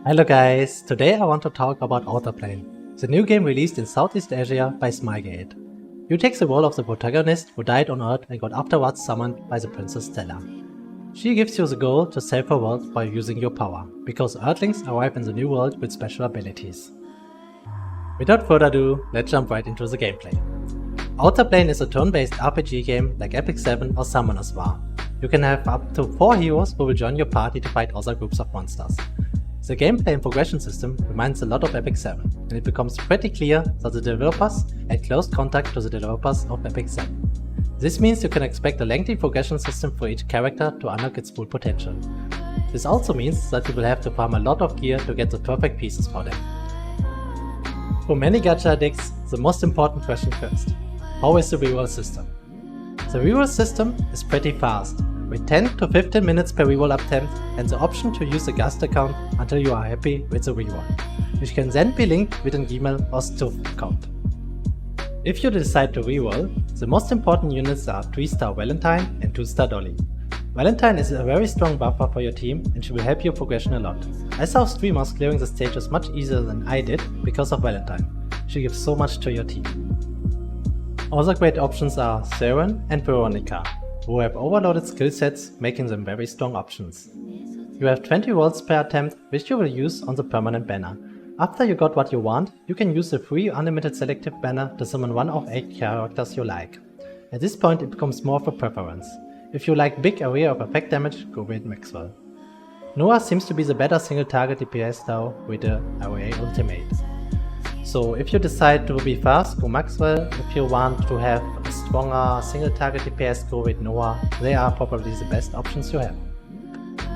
Hello guys, today I want to talk about Outerplane, the new game released in Southeast Asia by Smilegate. You take the role of the protagonist who died on Earth and got afterwards summoned by the Princess Stella. She gives you the goal to save her world by using your power, because Earthlings arrive in the new world with special abilities. Without further ado, let's jump right into the gameplay. Outerplane is a turn-based RPG game like Epic 7 or Summoner's War. You can have up to 4 heroes who will join your party to fight other groups of monsters. The gameplay and progression system reminds a lot of Epic 7, and it becomes pretty clear that the developers had close contact to the developers of Epic 7. This means you can expect a lengthy progression system for each character to unlock its full potential. This also means that you will have to farm a lot of gear to get the perfect pieces for them. For many gacha addicts, the most important question first: how is the reroll system? The reroll system is pretty fast, with 10 to 15 minutes per reroll attempt and the option to use a guest account until you are happy with the reroll, which can then be linked with an Gmail or Stove account. If you decide to reroll, the most important units are 3-star Valentine and 2-star Dolly. Valentine is a very strong buffer for your team and she will help your progression a lot. I saw streamers clearing the stages much easier than I did because of Valentine. She gives so much to your team. Other great options are Seren and Veronica, who have overloaded skill sets, making them very strong options. You have 20 rolls per attempt, which you will use on the permanent banner. After you got what you want, you can use the free unlimited selective banner to summon one of 8 characters you like. At this point it becomes more of a preference. If you like big area of effect damage, go with Maxwell. Noah seems to be the better single target DPS though with the area ultimate. So if you decide to be fast, go Maxwell. If you want to have a stronger single target DPS, go with Noah. They are probably the best options you have.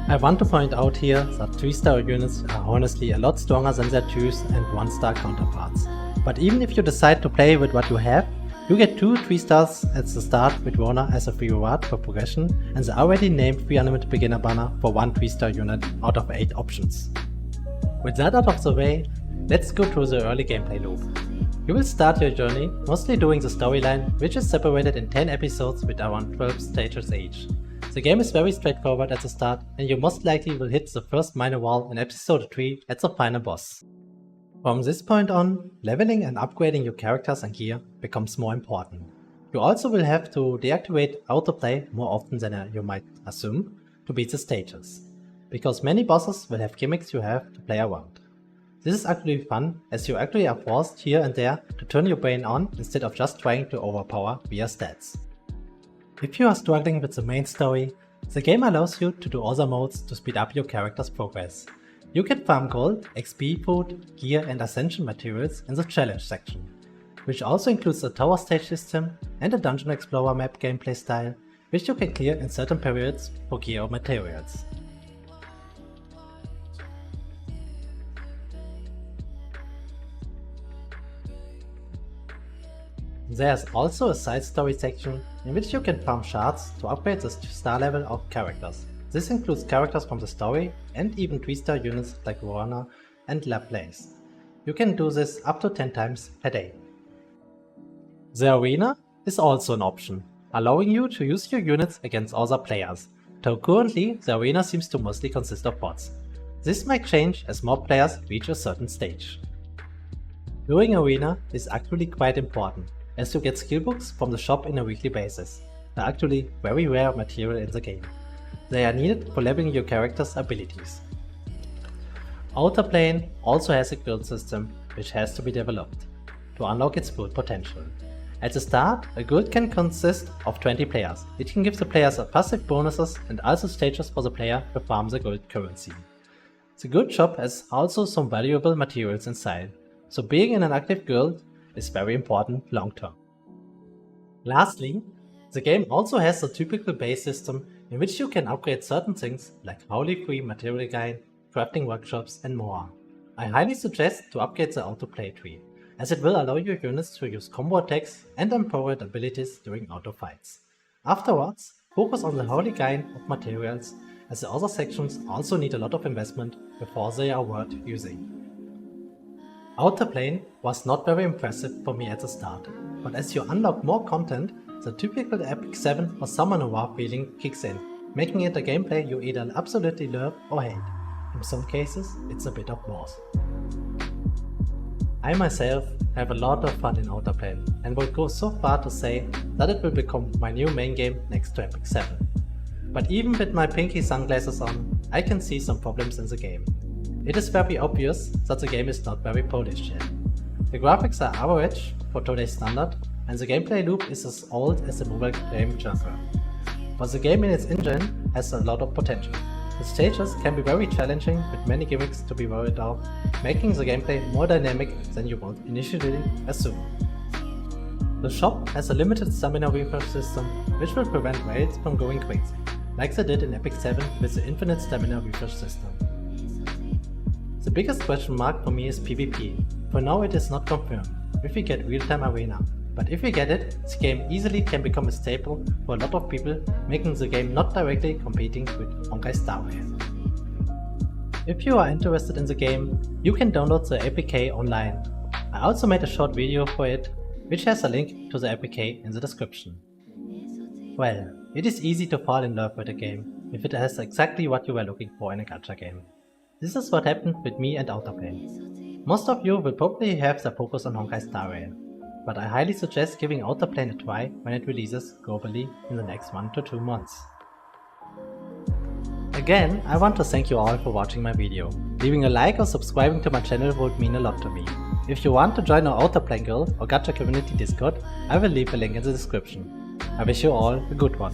I want to point out here that 3-star units are honestly a lot stronger than their 2s and 1-star counterparts. But even if you decide to play with what you have, you get 2 3-stars at the start with Warner as a free reward for progression and the already named free unlimited beginner banner for 1 3-star unit out of 8 options. With that out of the way, let's go through the early gameplay loop. You will start your journey mostly doing the storyline, which is separated in 10 episodes with around 12 stages each. The game is very straightforward at the start and you most likely will hit the first minor wall in episode 3 at the final boss. From this point on, leveling and upgrading your characters and gear becomes more important. You also will have to deactivate autoplay more often than you might assume to beat the stages, because many bosses will have gimmicks you have to play around. This is actually fun, as you actually are forced here and there to turn your brain on instead of just trying to overpower via stats. If you are struggling with the main story, the game allows you to do other modes to speed up your character's progress. You can farm gold, XP, food, gear and ascension materials in the challenge section, which also includes a tower stage system and a dungeon explorer map gameplay style, which you can clear in certain periods for gear or materials. There's also a side story section in which you can farm shards to upgrade the star level of characters. This includes characters from the story and even 3-star units like Warner and Laplace. You can do this up to 10 times per day. The arena is also an option, allowing you to use your units against other players, though currently the arena seems to mostly consist of bots. This might change as more players reach a certain stage. Doing arena is actually quite important, as you get skill books from the shop in a weekly basis. They are actually very rare material in the game. They are needed for leveling your character's abilities. Outerplane also has a guild system which has to be developed to unlock its full potential. At the start, a guild can consist of 20 players. It can give the players passive bonuses and also stages for the player to farm the guild currency. The guild shop has also some valuable materials inside, so being in an active guild is very important long term. Lastly, the game also has a typical base system in which you can upgrade certain things like Holy Free Material Guide, crafting workshops and more. I highly suggest to upgrade the autoplay tree, as it will allow your units to use combo attacks and empowered abilities during auto fights. Afterwards, focus on the Holy Guide of materials, as the other sections also need a lot of investment before they are worth using. Outerplane was not very impressive for me at the start, but as you unlock more content, the typical Epic 7 or Summoner War feeling kicks in, making it a gameplay you either absolutely love or hate. In some cases, it's a bit of both. I myself have a lot of fun in Outerplane and would go so far to say that it will become my new main game next to Epic 7. But even with my pinky sunglasses on, I can see some problems in the game. It is very obvious that the game is not very polished yet. The graphics are average for today's standard, and the gameplay loop is as old as the mobile game genre. But the game in its engine has a lot of potential. The stages can be very challenging with many gimmicks to be worried about, making the gameplay more dynamic than you would initially assume. The shop has a limited stamina refresh system which will prevent raids from going crazy, like they did in Epic 7 with the infinite stamina refresh system. The biggest question mark for me is PvP. For now it is not confirmed if we get real-time arena, but if we get it, the game easily can become a staple for a lot of people, making the game not directly competing with Honkai Star Rail. If you are interested in the game, you can download the APK online. I also made a short video for it, which has a link to the APK in the description. Well, it is easy to fall in love with a game if it has exactly what you were looking for in a gacha game. This is what happened with me and Outerplane. Most of you will probably have the focus on Honkai Star Rail, but I highly suggest giving Outerplane a try when it releases globally in the next 1 to 2 months. Again, I want to thank you all for watching my video. Leaving a like or subscribing to my channel would mean a lot to me. If you want to join our Outerplane Guild or Gacha Community Discord, I will leave a link in the description. I wish you all a good one.